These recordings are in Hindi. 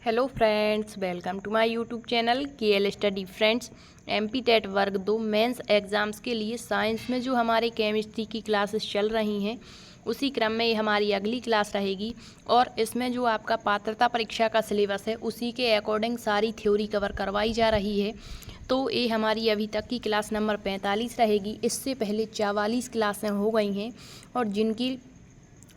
Hello friends, welcome to my YouTube channel KL study friends. MP TET वर्ग 2 मेंस एग्ज़ाम्स के लिए साइंस में जो हमारे केमिस्ट्री की क्लासेस चल रही हैं उसी क्रम में ये हमारी अगली क्लास रहेगी। और इसमें जो आपका पात्रता परीक्षा का सिलेबस है उसी के अकॉर्डिंग सारी थ्योरी कवर करवाई जा रही है। तो ये हमारी अभी तक की क्लास नंबर 45 रहेगी। इससे पहले 44 क्लासें हो गई हैं और जिनकी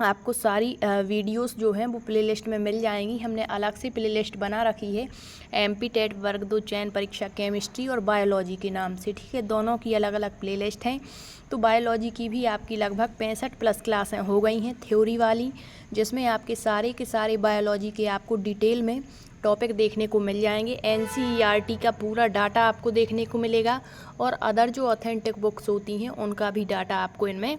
आपको सारी वीडियोस जो हैं वो प्लेलिस्ट में मिल जाएंगी। हमने अलग से प्लेलिस्ट बना रखी है एमपी टेट वर्ग 2 चयन परीक्षा केमिस्ट्री और बायोलॉजी के नाम से, ठीक है। दोनों की अलग अलग प्लेलिस्ट हैं। तो बायोलॉजी की भी आपकी लगभग 65+ क्लासें हो गई हैं थ्योरी वाली, जिसमें आपके सारे के सारे बायोलॉजी के आपको डिटेल में टॉपिक देखने को मिल जाएंगे। एनसीईआरटी का पूरा डाटा आपको देखने को मिलेगा और अदर जो ऑथेंटिक बुक्स होती हैं उनका भी डाटा आपको इनमें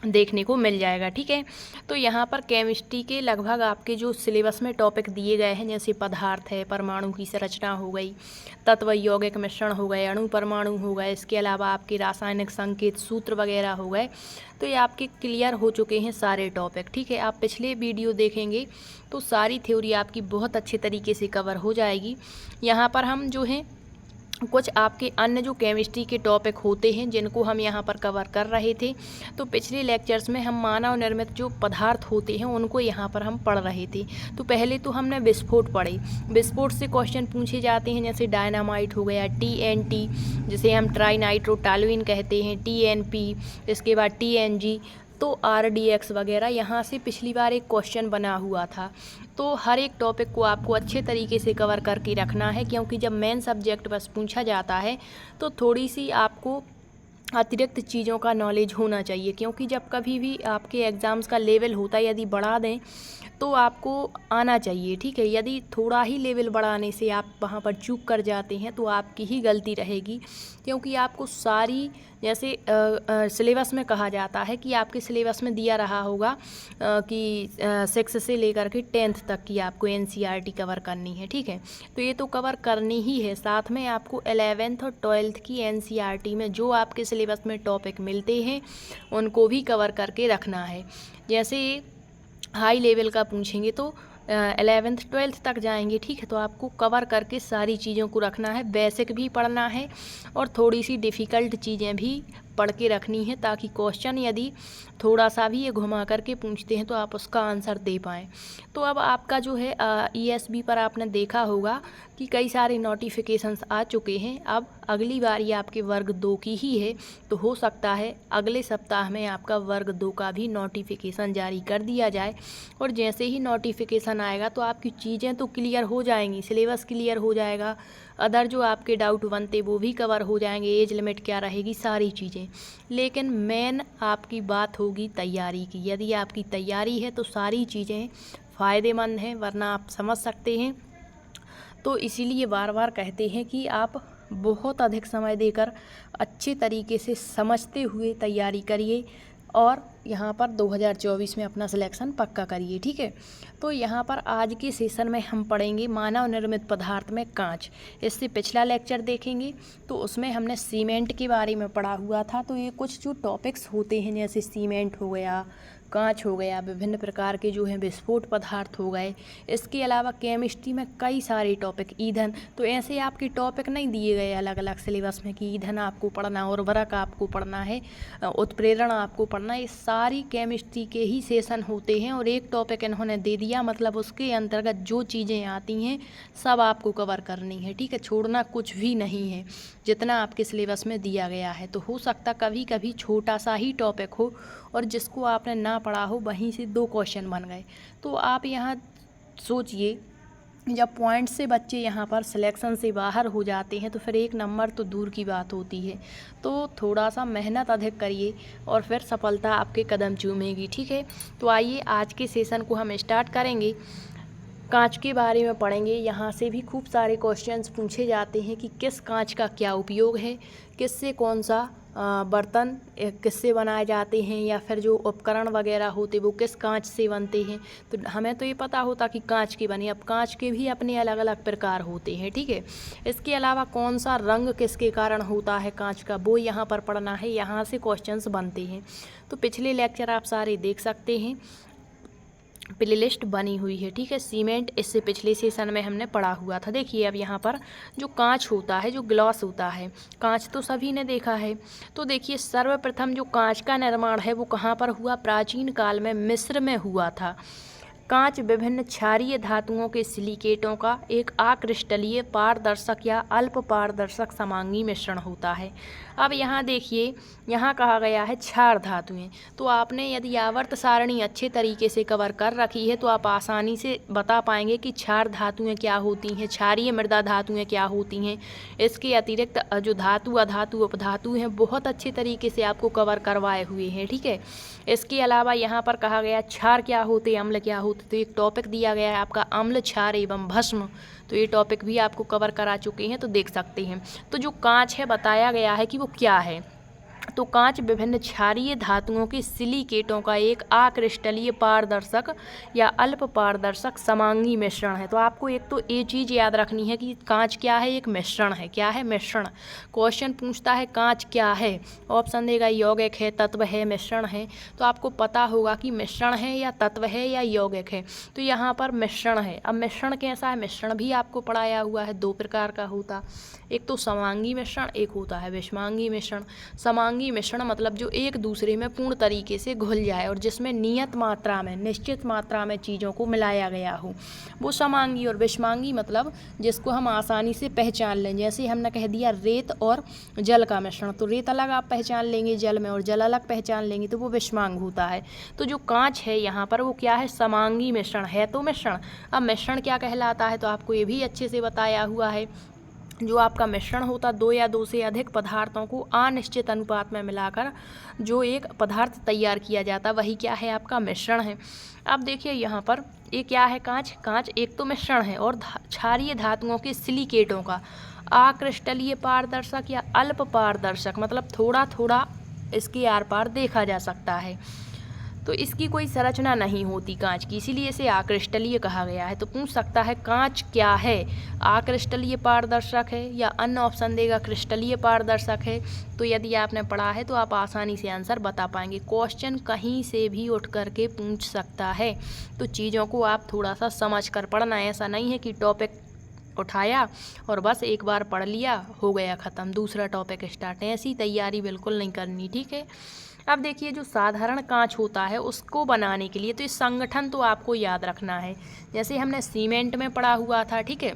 देखने को मिल जाएगा, ठीक है। तो यहाँ पर केमिस्ट्री के लगभग आपके जो सिलेबस में टॉपिक दिए गए हैं, जैसे पदार्थ है, परमाणु की संरचना हो गई, तत्व यौगिक मिश्रण हो गए, अणु परमाणु हो गए, इसके अलावा आपके रासायनिक संकेत सूत्र वगैरह हो गए, तो ये आपके क्लियर हो चुके हैं सारे टॉपिक, ठीक है। आप पिछले वीडियो देखेंगे तो सारी थ्योरी आपकी बहुत अच्छे तरीके से कवर हो जाएगी। यहाँ पर हम जो हैं कुछ आपके अन्य जो केमिस्ट्री के टॉपिक होते हैं जिनको हम यहाँ पर कवर कर रहे थे। तो पिछले लेक्चर्स में हम मानव निर्मित जो पदार्थ होते हैं उनको यहाँ पर हम पढ़ रहे थे। तो पहले तो हमने विस्फोट पढ़े। विस्फोट से क्वेश्चन पूछे जाते हैं, जैसे डायनामाइट हो गया, टीएनटी जिसे हम ट्राइनाइट्रोटॉलुइन कहते हैं, टीएनपी, इसके बाद टीएनजी, तो आरडीएक्स वगैरह यहाँ से पिछली बार एक क्वेश्चन बना हुआ था। तो हर एक टॉपिक को आपको अच्छे तरीके से कवर करके रखना है, क्योंकि जब मेन सब्जेक्ट बस पूछा जाता है तो थोड़ी सी आपको अतिरिक्त चीज़ों का नॉलेज होना चाहिए। क्योंकि जब कभी भी आपके एग्ज़ाम्स का लेवल होता है, यदि बढ़ा दें तो आपको आना चाहिए, ठीक है। यदि थोड़ा ही लेवल बढ़ाने से आप वहाँ पर चूक कर जाते हैं तो आपकी ही गलती रहेगी। क्योंकि आपको सारी, जैसे सिलेबस में कहा जाता है कि आपके सिलेबस में दिया रहा होगा कि 6 से लेकर के 10th तक की आपको एनसीईआरटी कवर करनी है, ठीक है। तो ये तो कवर करनी ही है। साथ में आपको 11th और 12th की एनसीईआरटी में जो आपके सिलेबस में टॉपिक मिलते हैं उनको भी कवर करके रखना है। जैसे हाई लेवल का पूछेंगे तो 11th 12th तक जाएंगे, ठीक है। तो आपको कवर करके सारी चीज़ों को रखना है। बेसिक भी पढ़ना है और थोड़ी सी डिफ़िकल्ट चीज़ें भी पढ़ के रखनी है, ताकि क्वेश्चन यदि थोड़ा सा भी ये घुमा करके पूछते हैं तो आप उसका आंसर दे पाएँ। तो अब आपका जो है ईएसबी पर आपने देखा होगा कि कई सारे नोटिफिकेशंस आ चुके हैं। अब अगली बारी आपके वर्ग 2 की ही है, तो हो सकता है अगले सप्ताह में आपका वर्ग 2 का भी नोटिफिकेशन जारी कर दिया जाए। और जैसे ही नोटिफिकेशन आएगा तो आपकी चीज़ें तो क्लियर हो जाएंगी, सिलेबस क्लियर हो जाएगा, अदर जो आपके डाउट बनते वो भी कवर हो जाएंगे, एज लिमिट क्या रहेगी, सारी चीज़ें। लेकिन मेन आपकी बात होगी तैयारी की। यदि आपकी तैयारी है तो सारी चीज़ें फ़ायदेमंद हैं, वरना आप समझ सकते हैं। तो इसीलिए बार बार कहते हैं कि आप बहुत अधिक समय देकर अच्छे तरीके से समझते हुए तैयारी करिए और यहाँ पर 2024 में अपना सिलेक्शन पक्का करिए, ठीक है। तो यहाँ पर आज के सेशन में हम पढ़ेंगे मानव निर्मित पदार्थ में कांच। इससे पिछला लेक्चर देखेंगे तो उसमें हमने सीमेंट के बारे में पढ़ा हुआ था। तो ये कुछ जो टॉपिक्स होते हैं, जैसे सीमेंट हो गया, कांच हो गया, विभिन्न प्रकार के जो हैं विस्फोट पदार्थ हो गए, इसके अलावा केमिस्ट्री में कई सारे टॉपिक, ईंधन, तो ऐसे आपके टॉपिक नहीं दिए गए अलग अलग सिलेबस में कि ईंधन आपको पढ़ना, उर्वरक आपको पढ़ना है, उत्प्रेरण आपको पढ़ना है। ये सारी केमिस्ट्री के ही सेशन होते हैं और एक टॉपिक इन्होंने दे दिया, मतलब उसके अंतर्गत जो चीज़ें आती हैं सब आपको कवर करनी है, ठीक है। छोड़ना कुछ भी नहीं है जितना आपके सिलेबस में दिया गया है। तो हो सकता कभी कभी छोटा सा ही टॉपिक हो और जिसको आपने ना पढ़ा हो वहीं से 2 क्वेश्चन बन गए। तो आप यहाँ सोचिए, जब पॉइंट से बच्चे यहाँ पर सिलेक्शन से बाहर हो जाते हैं तो फिर 1 नंबर तो दूर की बात होती है। तो थोड़ा सा मेहनत अधिक करिए और फिर सफलता आपके कदम चूमेगी, ठीक है। तो आइए आज के सेशन को हम स्टार्ट करेंगे। कांच के बारे में पढ़ेंगे। यहाँ से भी खूब सारे क्वेश्चंस पूछे जाते हैं कि किस कांच का क्या उपयोग है, किससे कौन सा बर्तन किससे बनाए जाते हैं, या फिर जो उपकरण वगैरह होते वो किस कांच से बनते हैं। तो हमें तो ये पता होता कि कांच के बने, अब कांच के भी अपने अलग अलग प्रकार होते हैं, ठीक है। इसके अलावा कौन सा रंग किसके कारण होता है कांच का, वो यहाँ पर पढ़ना है। यहाँ से क्वेश्चंस बनते हैं। तो पिछले लेक्चर आप सारे देख सकते हैं। प्लेलिस्ट बनी हुई है, ठीक है। सीमेंट इससे पिछले सेशन में हमने पढ़ा हुआ था। देखिए अब यहाँ पर जो कांच होता है, जो ग्लास होता है, कांच तो सभी ने देखा है। तो देखिए सर्वप्रथम जो कांच का निर्माण है वो कहाँ पर हुआ? प्राचीन काल में मिस्र में हुआ था। कांच विभिन्न क्षारीय धातुओं के सिलिकेटों का एक अक्रिस्टलीय पारदर्शक या अल्प पारदर्शक समांगी मिश्रण होता है। अब यहाँ देखिए, यहाँ कहा गया है क्षार धातुएं। तो आपने यदि आवर्त सारणी अच्छे तरीके से कवर कर रखी है तो आप आसानी से बता पाएंगे कि क्षार धातुएं क्या होती हैं, क्षारीय मृदा धातुएं क्या होती हैं। इसके अतिरिक्त जो धातु, अधातु, उपधातु हैं, बहुत अच्छे तरीके से आपको कवर करवाए हुए हैं, ठीक है। इसके अलावा यहाँ पर कहा गया क्षार क्या होते, अम्ल क्या होते। तो एक टॉपिक दिया गया है आपका अम्ल, क्षार एवं भस्म। तो ये टॉपिक भी आपको कवर करा चुके हैं, तो देख सकते हैं। तो जो कांच है बताया गया है कि वो क्या है। तो कांच विभिन्न क्षारीय धातुओं के सिलिकेटों का एक अक्रिस्टलीय पारदर्शक या अल्प पारदर्शक समांगी मिश्रण है। तो आपको एक तो ये चीज़ याद रखनी है कि कांच क्या है, एक मिश्रण है। क्या है? मिश्रण। क्वेश्चन पूछता है कांच क्या है, ऑप्शन देगा यौगिक है, तत्व है, मिश्रण है। तो आपको पता होगा कि मिश्रण है या तत्व है या यौगिक है। तो यहाँ पर मिश्रण है। अब मिश्रण कैसा है? मिश्रण भी आपको पढ़ाया हुआ है, दो प्रकार का होता। एक तो समांगी मिश्रण, एक होता है विषमांगी मिश्रण। समांगी मिश्रण मतलब जो एक दूसरे में पूर्ण तरीके से घुल जाए और जिसमें नियत मात्रा में, निश्चित मात्रा में चीज़ों को मिलाया गया हो, वो समांगी। और विषमांगी मतलब जिसको हम आसानी से पहचान लें। जैसे हमने कह दिया रेत और जल का मिश्रण, तो रेत अलग आप पहचान लेंगे जल में और जल अलग पहचान लेंगे, तो वो विषमांग होता है। तो जो कांच है यहाँ पर वो क्या है? समांगी मिश्रण है। तो मिश्रण, अब मिश्रण क्या कहलाता है तो आपको ये भी अच्छे से बताया हुआ है। जो आपका मिश्रण होता, दो या दो से अधिक पदार्थों को अनिश्चित अनुपात में मिलाकर जो एक पदार्थ तैयार किया जाता, वही क्या है? आपका मिश्रण है। अब देखिए यहाँ पर ये क्या है? कांच। कांच एक तो मिश्रण है और क्षारीय धातुओं के सिलिकेटों का अक्रिस्टलीय पारदर्शक या अल्प पारदर्शक मतलब थोड़ा थोड़ा इसके आर पार देखा जा सकता है। तो इसकी कोई संरचना नहीं होती कांच की, इसीलिए इसे अक्रिस्टलीय कहा गया है। तो पूछ सकता है कांच क्या है? अक्रिस्टलीय पारदर्शक है या अन्य ऑप्शन देगा क्रिस्टलीय पारदर्शक है। तो यदि आपने पढ़ा है तो आप आसानी से आंसर बता पाएंगे। क्वेश्चन कहीं से भी उठ करके पूछ सकता है, तो चीज़ों को आप थोड़ा सा समझ कर पढ़ना। ऐसा नहीं है कि टॉपिक उठाया और बस एक बार पढ़ लिया, हो गया ख़त्म, दूसरा टॉपिक स्टार्ट। ऐसी तैयारी बिल्कुल नहीं करनी, ठीक है। अब देखिए जो साधारण कांच होता है उसको बनाने के लिए तो इस संगठन तो आपको याद रखना है। जैसे हमने सीमेंट में पढ़ा हुआ था, ठीक है,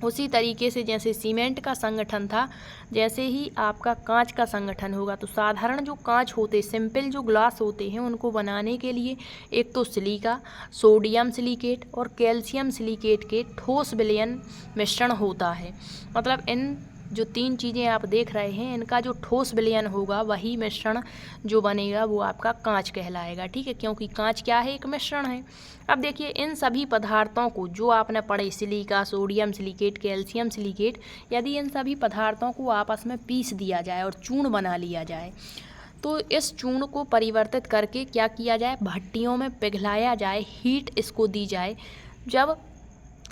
उसी तरीके से जैसे सीमेंट का संगठन था, जैसे ही आपका कांच का संगठन होगा। तो साधारण जो कांच होते, सिंपल जो ग्लास होते हैं, उनको बनाने के लिए एक तो सिलिका, सोडियम सिलिकेट और कैल्शियम सिलिकेट के ठोस विलयन मिश्रण होता है। मतलब इन जो तीन चीज़ें आप देख रहे हैं, इनका जो ठोस विलयन होगा वही मिश्रण जो बनेगा वो आपका कांच कहलाएगा, ठीक है, क्योंकि कांच क्या है? एक मिश्रण है। अब देखिए इन सभी पदार्थों को जो आपने पढ़े, silica, sodium silicate, calcium silicate, यदि इन सभी पदार्थों को आपस में पीस दिया जाए और चूर्ण बना लिया जाए, तो इस चूर्ण को परिवर्तित करके क्या किया जाए? भट्टियों में पिघलाया जाए, हीट इसको दी जाए। जब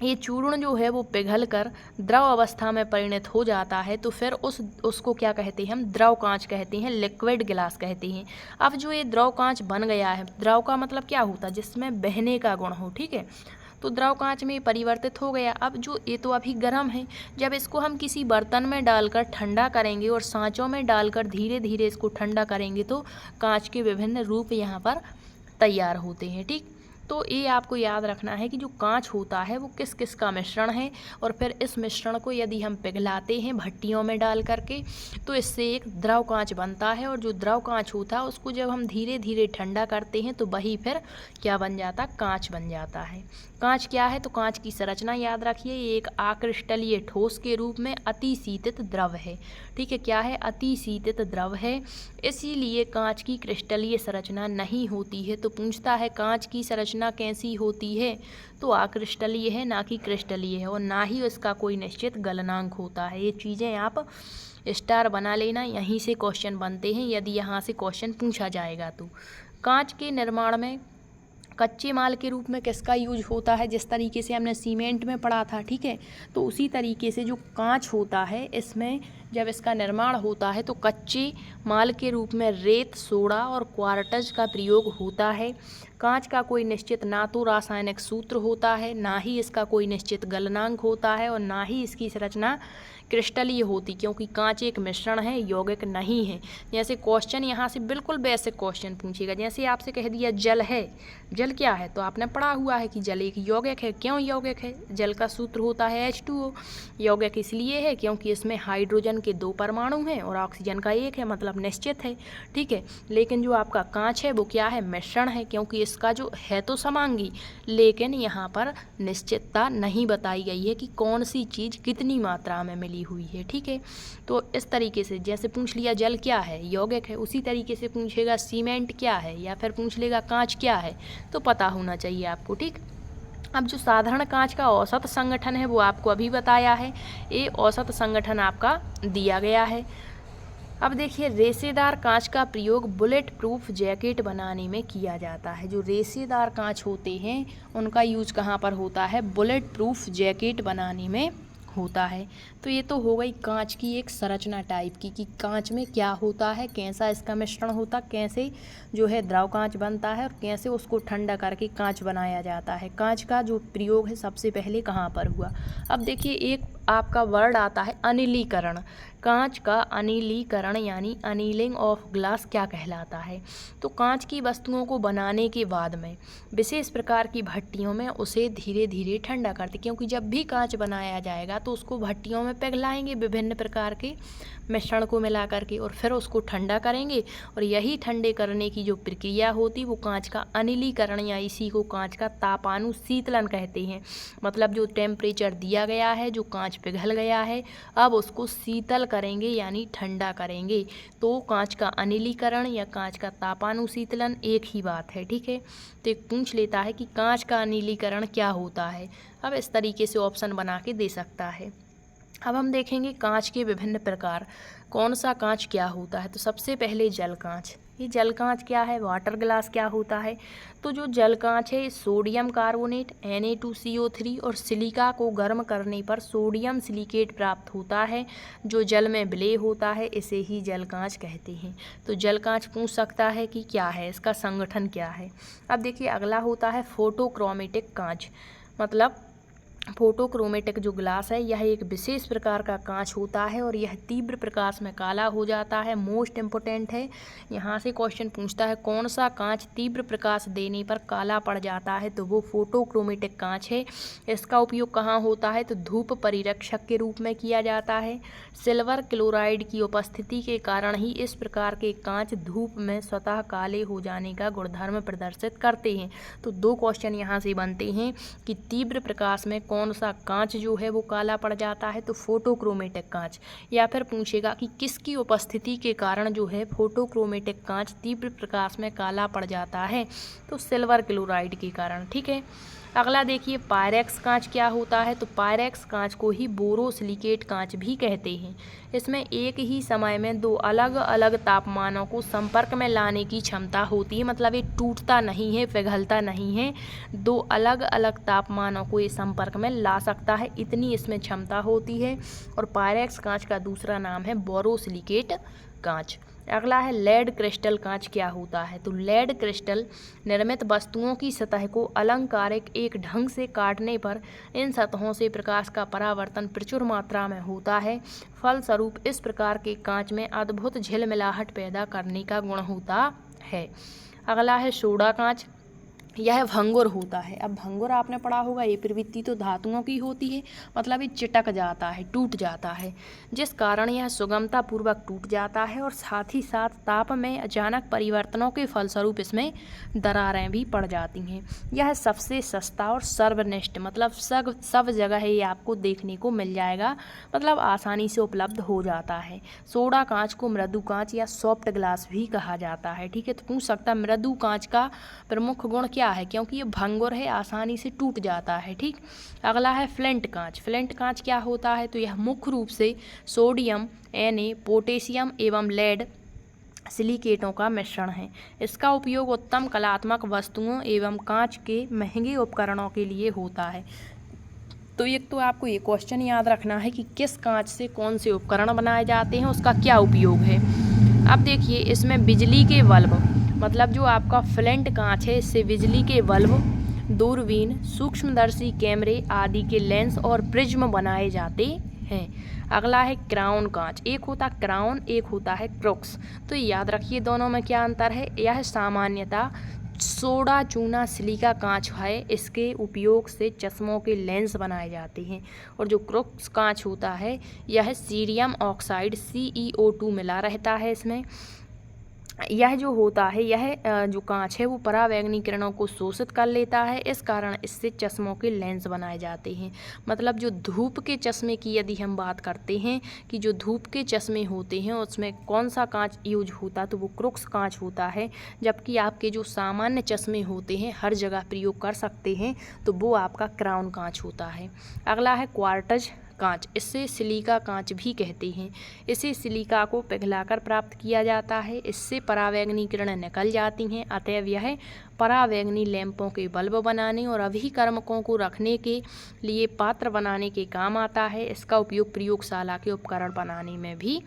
ये चूर्ण जो है वो पिघल कर द्रव अवस्था में परिणत हो जाता है तो फिर उसको क्या कहते हैं? हम द्रव कांच कहते हैं, लिक्विड गिलास कहते हैं। अब जो ये द्रव कांच बन गया है, द्रव का मतलब क्या होता है? जिसमें बहने का गुण हो, ठीक है। तो द्रव कांच में परिवर्तित हो गया। अब जो ये तो अभी गर्म है, जब इसको हम किसी बर्तन में डालकर ठंडा करेंगे और सांचों में डालकर धीरे धीरे इसको ठंडा करेंगे तो कांच के विभिन्न रूप यहाँ पर तैयार होते हैं, ठीक। तो ये आपको याद रखना है कि जो कांच होता है वो किस किस का मिश्रण है, और फिर इस मिश्रण को यदि हम पिघलाते हैं भट्टियों में डाल करके तो इससे एक द्रव कांच बनता है। और जो द्रव कांच होता है उसको जब हम धीरे धीरे ठंडा करते हैं तो वही फिर क्या बन जाता? कांच बन जाता है। कांच क्या है? तो कांच की संरचना याद रखिए, ये एक अक्रिस्टलीय ठोस के रूप में अतिशीतित द्रव है, ठीक है। क्या है? अतिशीतित द्रव है, इसीलिए कांच की क्रिस्टलीय संरचना नहीं होती है। तो पूछता है कांच की संरचना कैसी होती है? तो अक्रिस्टलीय है, ना कि क्रिस्टलीय है, और ना ही उसका कोई निश्चित गलनांक होता है। ये चीज़ें आप स्टार बना लेना, यहीं से क्वेश्चन बनते हैं यदि यहाँ से क्वेश्चन पूछा जाएगा तो। कांच के निर्माण में कच्चे माल के रूप में किसका यूज होता है? जिस तरीके से हमने सीमेंट में पढ़ा था, ठीक है, तो उसी तरीके से जो कांच होता है इसमें जब इसका निर्माण होता है तो कच्चे माल के रूप में रेत, सोडा और क्वार्टज का प्रयोग होता है। कांच का कोई निश्चित ना तो रासायनिक सूत्र होता है, ना ही इसका कोई निश्चित गलनांक होता है और ना ही इसकी संरचना क्रिस्टलीय होती, क्योंकि कांच एक मिश्रण है, यौगिक नहीं है। जैसे क्वेश्चन यहाँ से बिल्कुल बेसिक क्वेश्चन पूछेगा, जैसे आपसे कह दिया जल है, जल क्या है, तो आपने पढ़ा हुआ है कि जल एक यौगिक है। क्यों यौगिक है? जल का सूत्र होता है H2O। यौगिक इसलिए है क्योंकि इसमें हाइड्रोजन के 2 परमाणु हैं और ऑक्सीजन का 1 है, मतलब निश्चित है, ठीक है। लेकिन जो आपका कांच है वो क्या है? मिश्रण है, क्योंकि इसका जो है तो समांगी, लेकिन यहाँ पर निश्चितता नहीं बताई गई है कि कौन सी चीज़ कितनी मात्रा में मिली हुई है, ठीक है। तो इस तरीके से जैसे पूछ लिया जल क्या है, यौगिक है, उसी तरीके से पूछेगा सीमेंट क्या है या फिर पूछ लेगा कांच क्या है, तो पता होना चाहिए आपको, ठीक। अब जो साधारण कांच का औसत संगठन है वो आपको अभी बताया है, ये औसत संगठन आपका दिया गया है। अब देखिए, रेशेदार कांच का प्रयोग बुलेट प्रूफ जैकेट बनाने में किया जाता है। जो रेशेदार कांच होते हैं उनका यूज कहाँ पर होता है? बुलेट प्रूफ जैकेट बनाने में होता है। तो ये तो हो गई कांच की एक संरचना टाइप की, कि कांच में क्या होता है, कैसा इसका मिश्रण होता, कैसे जो है द्रव कांच बनता है और कैसे उसको ठंडा करके कांच बनाया जाता है। कांच का जो प्रयोग है सबसे पहले कहाँ पर हुआ? अब देखिए, एक आपका वर्ड आता है अनिलीकरण। कांच का अनिलीकरण यानी अनिलिंग ऑफ ग्लास क्या कहलाता है? तो कांच की वस्तुओं को बनाने के बाद में विशेष प्रकार की भट्टियों में उसे धीरे धीरे ठंडा करते, क्योंकि जब भी कांच बनाया जाएगा तो उसको भट्टियों में पिघलाएंगे विभिन्न प्रकार के मिश्रण को मिला करके, और फिर उसको ठंडा करेंगे, और यही ठंडे करने की जो प्रक्रिया होती वो कांच का अनिलीकरण या इसी को कांच का तापानुशीतलन कहते हैं। मतलब जो टेम्परेचर दिया गया है, जो कांच पिघल गया है, अब उसको शीतल करेंगे यानी ठंडा करेंगे। तो कांच का अनिलीकरण या कांच का तापानुशीतलन एक ही बात है, ठीक है। तो एक पूछ लेता है कि कांच का अनिलीकरण क्या होता है। अब इस तरीके से ऑप्शन बना के दे सकता है। अब हम देखेंगे कांच के विभिन्न प्रकार, कौन सा कांच क्या होता है। तो सबसे पहले जल कांच। ये जल कांच क्या है? वाटर ग्लास क्या होता है? तो जो जल कांच है सोडियम कार्बोनेट Na2CO3 और सिलिका को गर्म करने पर सोडियम सिलिकेट प्राप्त होता है, जो जल में विलय होता है, इसे ही जल कांच कहते हैं। तो जल कांच पूछ सकता है कि क्या है, इसका संगठन क्या है। अब देखिए, अगला होता है फोटोक्रोमेटिक कांच। मतलब फोटोक्रोमेटिक जो ग्लास है यह एक विशेष प्रकार का कांच होता है और यह तीव्र प्रकाश में काला हो जाता है। मोस्ट इम्पोर्टेंट है, यहाँ से क्वेश्चन पूछता है कौन सा कांच तीव्र प्रकाश देने पर काला पड़ जाता है, तो वो फोटोक्रोमेटिक कांच है। इसका उपयोग कहाँ होता है? तो धूप परिरक्षक के रूप में किया जाता है। सिल्वर क्लोराइड की उपस्थिति के कारण ही इस प्रकार के कांच धूप में स्वतः काले हो जाने का गुणधर्म प्रदर्शित करते हैं। तो 2 क्वेश्चन यहाँ से बनते हैं कि तीव्र प्रकाश में कौन सा कांच जो है वो काला पड़ जाता है, तो फोटोक्रोमेटिक कांच। या फिर पूछेगा कि किसकी उपस्थिति के कारण जो है फोटोक्रोमेटिक कांच तीव्र प्रकाश में काला पड़ जाता है, तो सिल्वर क्लोराइड के कारण, ठीक है। अगला देखिए, पायरेक्स कांच क्या होता है। तो पायरेक्स कांच को ही बोरोसिलिकेट कांच भी कहते हैं। इसमें एक ही समय में 2 अलग अलग तापमानों को संपर्क में लाने की क्षमता होती है। मतलब ये टूटता नहीं है, पिघलता नहीं है, 2 अलग अलग तापमानों को ये संपर्क में ला सकता है, इतनी इसमें क्षमता होती है। और पायरेक्स कांच का दूसरा नाम है बोरोसिलिकेट कांच। अगला है लेड क्रिस्टल कांच क्या होता है। तो लेड क्रिस्टल निर्मित वस्तुओं की सतह को अलंकारिक एक ढंग से काटने पर इन सतहों से प्रकाश का परावर्तन प्रचुर मात्रा में होता है। फलस्वरूप इस प्रकार के कांच में अद्भुत झिलमिलाहट पैदा करने का गुण होता है। अगला है सोडा कांच। यह भंगुर होता है। अब भंगुर आपने पढ़ा होगा, ये प्रवृत्ति तो धातुओं की होती है, मतलब ये चिटक जाता है, टूट जाता है, जिस कारण यह सुगमता पूर्वक टूट जाता है और साथ ही साथ ताप में अचानक परिवर्तनों के फलस्वरूप इसमें दरारें भी पड़ जाती हैं। यह सबसे सस्ता और सर्वनिष्ठ, मतलब सब जगह ये आपको देखने को मिल जाएगा, मतलब आसानी से उपलब्ध हो जाता है। सोडा कांच को मृदु कांच या सॉफ्ट ग्लास भी कहा जाता है, ठीक है। तो पूछ सकता है मृदु कांच का प्रमुख गुण क्या है, क्योंकि ये भंगुर है, आसानी से टूट जाता है, ठीक। अगला है फ्लिंट कांच। फ्लिंट कांच क्या होता है। तो यह मुख्य रूप से सोडियम, Na, पोटेशियम एवं लेड सिलिकेटों का मिश्रण है। इसका उपयोग उत्तम कलात्मक वस्तुओं एवं कांच के महंगे उपकरणों के लिए होता है। तो एक तो आपको ये क्वेश्चन याद रखना है कि किस कांच से कौन से उपकरण बनाए जाते हैं, उसका क्या उपयोग है। अब देखिए, इसमें बिजली के बल्ब मतलब जो आपका फ्लिंट कांच है इससे बिजली के बल्ब, दूरबीन, सूक्ष्मदर्शी कैमरे आदि के लेंस और प्रिज्म बनाए जाते हैं। अगला है क्राउन कांच। एक होता क्राउन, एक होता है क्रुक्स। तो याद रखिए दोनों में क्या अंतर है। यह सामान्यतः सोडा चूना सिलिका कांच है, इसके उपयोग से चश्मों के लेंस बनाए जाते हैं। और जो क्रुक्स कांच होता है यह सीरियम ऑक्साइड CO2 मिला रहता है इसमें। यह जो होता है यह जो कांच है वो परावैंगनी किरणों को शोषित कर लेता है, इस कारण इससे चश्मों के लेंस बनाए जाते हैं। मतलब जो धूप के चश्मे की यदि हम बात करते हैं कि जो धूप के चश्मे होते हैं उसमें कौन सा कांच यूज होता, तो वो क्रुक्स कांच होता है। जबकि आपके जो सामान्य चश्मे होते हैं हर जगह प्रयोग कर सकते हैं, तो वो आपका क्राउन कांच होता है। अगला है क्वार्ट्ज कांच। इससे सिलिका कांच भी कहते हैं। इसे सिलिका को पिघलाकर प्राप्त किया जाता है। इससे परावैंगनी किरणें निकल जाती हैं, अतएव यह परावैंगनी लैंपों के बल्ब बनाने और अभिकर्मकों को रखने के लिए पात्र बनाने के काम आता है। इसका उपयोग प्रयोगशाला के उपकरण बनाने में भी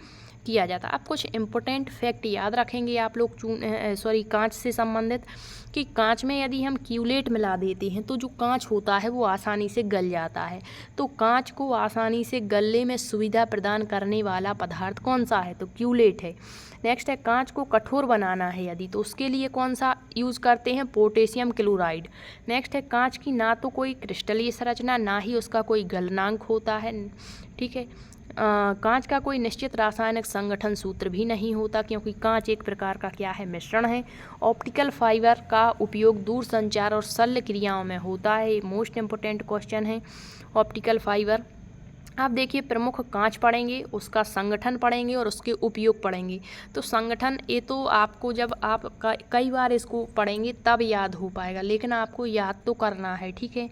किया जाता है। अब कुछ इम्पोर्टेंट फैक्ट याद रखेंगे आप लोग कांच से संबंधित, कि कांच में यदि हम क्यूलेट मिला देते हैं तो जो कांच होता है वो आसानी से गल जाता है। तो कांच को आसानी से गलने में सुविधा प्रदान करने वाला पदार्थ कौन सा है, तो क्यूलेट है। नेक्स्ट है कांच को कठोर बनाना है यदि, तो उसके लिए कौन सा यूज़ करते हैं, पोटेशियम क्लोराइड। नेक्स्ट है कांच की ना तो कोई क्रिस्टलीय संरचना ना ही उसका कोई गलनांक होता है। ठीक है, कांच का कोई निश्चित रासायनिक संगठन सूत्र भी नहीं होता, क्योंकि कांच एक प्रकार का क्या है, मिश्रण है। ऑप्टिकल फाइबर का उपयोग दूर संचार और शल्य क्रियाओं में होता है। मोस्ट इम्पोर्टेंट क्वेश्चन है ऑप्टिकल फाइबर। आप देखिए प्रमुख कांच पढ़ेंगे, उसका संगठन पढ़ेंगे और उसके उपयोग पढ़ेंगे। तो संगठन ये तो आपको जब आप कई बार इसको पढ़ेंगे तब याद हो पाएगा, लेकिन आपको याद तो करना है। ठीक है,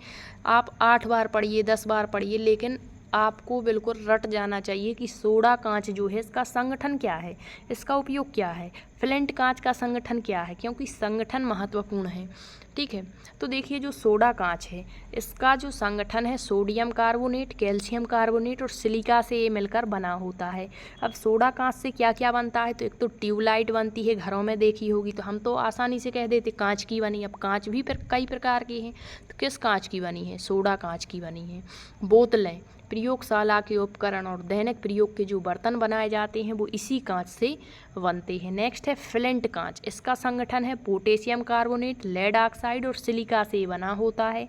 आप 8 बार पढ़िए 10 बार पढ़िए, लेकिन आपको बिल्कुल रट जाना चाहिए कि सोडा कांच जो है इसका संगठन क्या है, इसका उपयोग क्या है। फ्लिंट कांच का संगठन क्या है, क्योंकि संगठन महत्वपूर्ण है। ठीक है, तो देखिए जो सोडा कांच है इसका जो संगठन है सोडियम कार्बोनेट, कैल्शियम कार्बोनेट और सिलिका से ये मिलकर बना होता है। अब सोडा कांच से क्या क्या बनता है, तो एक तो ट्यूबलाइट बनती है, घरों में देखी होगी, तो हम तो आसानी से कह देते कांच की बनी। अब कांच भी कई प्रकार के हैं, तो किस कांच की बनी है, सोडा कांच की बनी है। बोतलें, प्रयोगशाला के उपकरण और दैनिक प्रयोग के जो बर्तन बनाए जाते हैं वो इसी कांच से बनते हैं। नेक्स्ट है फ्लिंट कांच। इसका संगठन है पोटेशियम कार्बोनेट, लेड ऑक्साइड और सिलिका से बना होता है।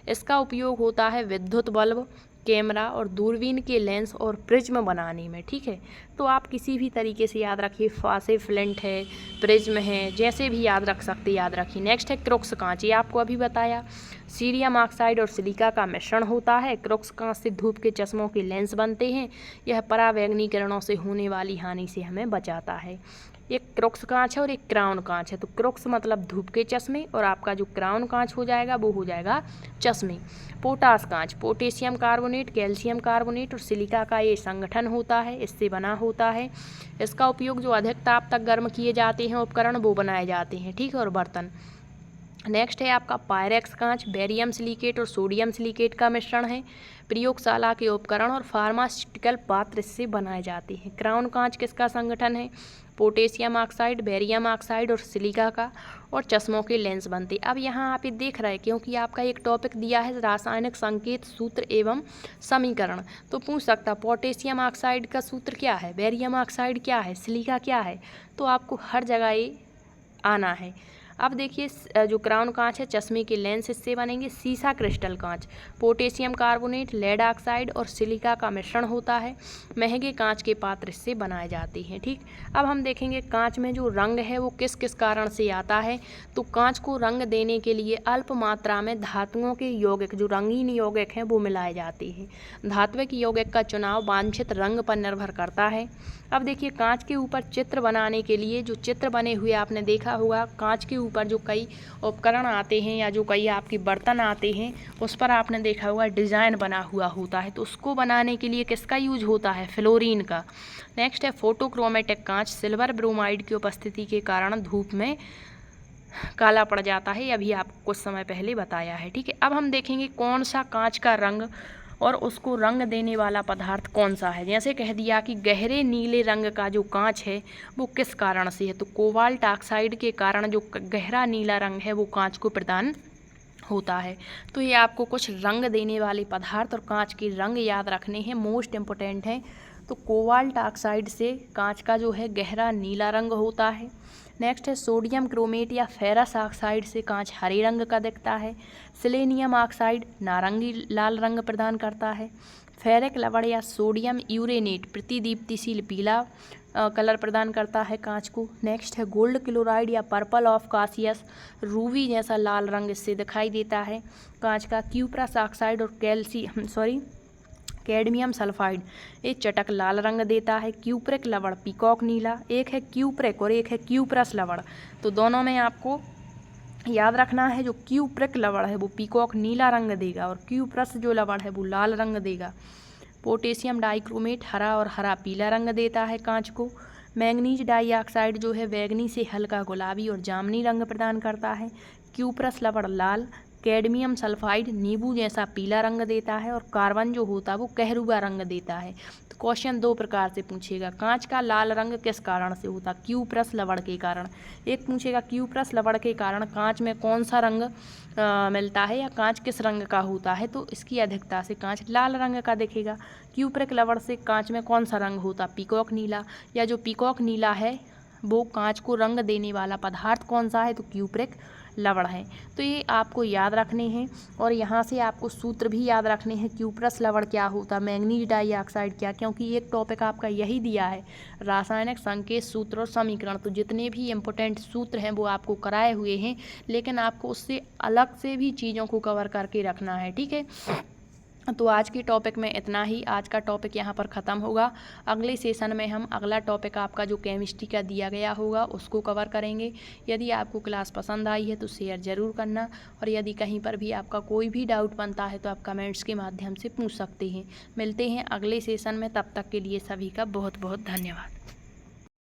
इसका उपयोग होता है विद्युत बल्ब, कैमरा और दूरबीन के लेंस और प्रिज्म बनाने में। ठीक है, तो आप किसी भी तरीके से याद रखिए, फासे फ्लिंट है, प्रिज्म है, जैसे भी याद रख सकते याद रखिए। नेक्स्ट है क्रुक्स कांच। ये आपको अभी बताया, सीरियम ऑक्साइड और सिलिका का मिश्रण होता है। क्रुक्स कांच से धूप के चश्मों के लेंस बनते हैं। यह परावैंगनी किरणों से होने वाली हानि से हमें बचाता है। एक क्रुक्स कांच है और एक क्राउन कांच है। तो क्रुक्स मतलब धूप के चश्मे और आपका जो क्राउन कांच हो जाएगा वो हो जाएगा चश्मे। पोटास कांच, पोटेशियम कार्बोनेट, कैल्शियम कार्बोनेट और सिलिका का ये संगठन होता है, इससे बना होता है। इसका उपयोग जो अधिक ताप तक गर्म किए जाते हैं उपकरण वो बनाए जाते हैं। ठीक है, और बर्तन। नेक्स्ट है आपका पायरेक्स कांच, बेरियम सिलिकेट और सोडियम सिलिकेट का मिश्रण है। प्रयोगशाला के उपकरण और फार्मास्यूटिकल पात्र इससे बनाए जाते हैं। क्राउन कांच किसका संगठन है, पोटेशियम ऑक्साइड, बेरियम ऑक्साइड और सिलिका का, और चश्मों के लेंस बनते। अब यहाँ आप ये देख रहे हैं क्योंकि आपका एक टॉपिक दिया है रासायनिक संकेत सूत्र एवं समीकरण, तो पूछ सकता पोटेशियम ऑक्साइड का सूत्र क्या है, बेरियम ऑक्साइड क्या है, सिलिका क्या है, तो आपको हर जगह ये आना है। अब देखिए जो क्राउन कांच है चश्मे के लेंस इससे बनेंगे। सीसा क्रिस्टल कांच, पोटेशियम कार्बोनेट, लेड ऑक्साइड और सिलिका का मिश्रण होता है। महंगे कांच के पात्र इससे बनाए जाते हैं। ठीक, अब हम देखेंगे कांच में जो रंग है वो किस किस कारण से आता है। तो कांच को रंग देने के लिए अल्प मात्रा में धातुओं के यौगिक, जो रंगीन यौगिक हैं वो मिलाए जाते हैं। धात्विक यौगिक का चुनाव वांछित रंग पर निर्भर करता है। अब देखिए कांच के ऊपर चित्र बनाने के लिए जो चित्र बने हुए आपने देखा होगा, कांच के ऊपर जो कई उपकरण आते हैं या जो कई आपके बर्तन आते हैं उस पर आपने देखा होगा डिज़ाइन बना हुआ होता है, तो उसको बनाने के लिए किसका यूज होता है, फ्लोरीन का। नेक्स्ट है फोटोक्रोमेटिक कांच, सिल्वर ब्रोमाइड की उपस्थिति के कारण धूप में काला पड़ जाता है, अभी आपको कुछ समय पहले बताया है। ठीक है, अब हम देखेंगे कौन सा कांच का रंग और उसको रंग देने वाला पदार्थ कौन सा है। जैसे कह दिया कि गहरे नीले रंग का जो कांच है वो किस कारण से है, तो कोबाल्ट ऑक्साइड के कारण जो गहरा नीला रंग है वो कांच को प्रदान होता है। तो ये आपको कुछ रंग देने वाले पदार्थ और कांच के रंग याद रखने हैं, मोस्ट इम्पोर्टेंट हैं। तो कोबाल्ट ऑक्साइड से कांच का जो है गहरा नीला रंग होता है। नेक्स्ट है सोडियम क्रोमेट या फेरस ऑक्साइड से कांच हरे रंग का दिखता है। सेलेनियम ऑक्साइड नारंगी लाल रंग प्रदान करता है। फेरिक लवण या सोडियम यूरेनेट प्रतिदीप्तिशील पीला कलर प्रदान करता है कांच को। नेक्स्ट है गोल्ड क्लोराइड या पर्पल ऑफ कासियस, रूबी जैसा लाल रंग इससे दिखाई देता है कांच का। क्यूप्रस ऑक्साइड और कैडमियम सल्फाइड ये चटक लाल रंग देता है। क्यूप्रिक लवण पीकॉक नीला, एक है क्यूप्रिक और एक है क्यूप्रस लवण, तो दोनों में आपको याद रखना है जो क्यूप्रिक लवण है वो पीकॉक नीला रंग देगा और क्यूप्रस जो लवण है वो लाल रंग देगा। पोटेशियम डाइक्रोमेट हरा और हरा पीला रंग देता है कांच को। मैंगनीज डाइऑक्साइड जो है बैगनी से हल्का गुलाबी और जामुनी रंग प्रदान करता है। क्यूप्रस लवण लाल, कैडमियम सल्फाइड नींबू जैसा पीला रंग देता है और कार्बन जो होता है वो कहरुआ रंग देता है। तो क्वेश्चन दो प्रकार से पूछेगा, कांच का लाल रंग किस कारण से होता, क्यूप्रस लवण के कारण। एक पूछेगा क्यूप्रस लवण के कारण कांच में कौन सा रंग मिलता है या कांच किस रंग का होता है, तो इसकी अधिकता से कांच लाल रंग का दिखेगा। क्यूप्रिक लवण से कांच में कौन सा रंग होता, पीकॉक नीला, या जो पीकॉक नीला है वो कांच को रंग देने वाला पदार्थ कौन सा है, तो क्यूप्रिक लवण है। तो ये आपको याद रखने हैं और यहाँ से आपको सूत्र भी याद रखने हैं। क्यूप्रस लवण क्या होता, मैंगनीज डाइऑक्साइड क्या, क्योंकि एक टॉपिक आपका यही दिया है रासायनिक संकेत सूत्र और समीकरण। तो जितने भी इम्पोर्टेंट सूत्र हैं वो आपको कराए हुए हैं, लेकिन आपको उससे अलग से भी चीज़ों को कवर करके रखना है, ठीक है। तो आज की टॉपिक में इतना ही, आज का टॉपिक यहाँ पर ख़त्म होगा। अगले सेशन में हम अगला टॉपिक आपका जो केमिस्ट्री का दिया गया होगा उसको कवर करेंगे। यदि आपको क्लास पसंद आई है तो शेयर ज़रूर करना, और यदि कहीं पर भी आपका कोई भी डाउट बनता है तो आप कमेंट्स के माध्यम से पूछ सकते हैं। मिलते हैं अगले सेशन में, तब तक के लिए सभी का बहुत बहुत धन्यवाद।